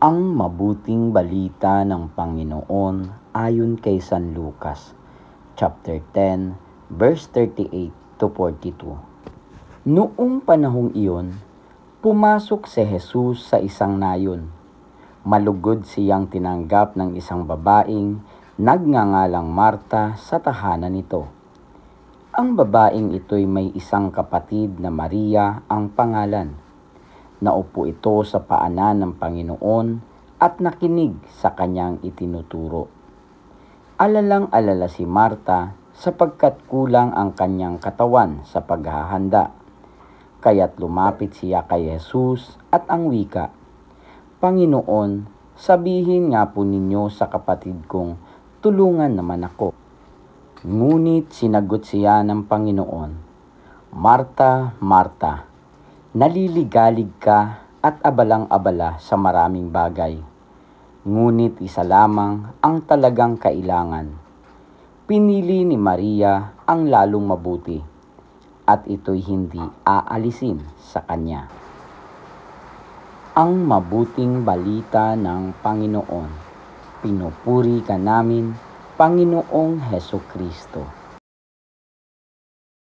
Ang mabuting balita ng Panginoon ayon kay San Lucas, chapter 10, verse 38 to 42. Noong panahong iyon, pumasok si Jesus sa isang nayon. Malugod siyang tinanggap ng isang babaeng nagngangalang Marta sa tahanan nito. Ang babaeng ito'y may isang kapatid na Maria ang pangalan. Naupo ito sa paanan ng Panginoon at nakinig sa kanyang itinuturo. Alalang-alala si Marta sapagkat kulang ang kanyang katawan sa paghahanda. Kaya't lumapit siya kay Jesus at ang wika, "Panginoon, sabihin nga po ninyo sa kapatid kong, tulungan naman ako." Ngunit sinagot siya ng Panginoon, "Marta, Marta, naliligalig ka at abalang-abala sa maraming bagay. Ngunit isa lamang ang talagang kailangan. Pinili ni Maria ang lalong mabuti, at ito'y hindi aalisin sa kanya." Ang mabuting balita ng Panginoon. Pinupuri ka namin, Panginoong Hesukristo.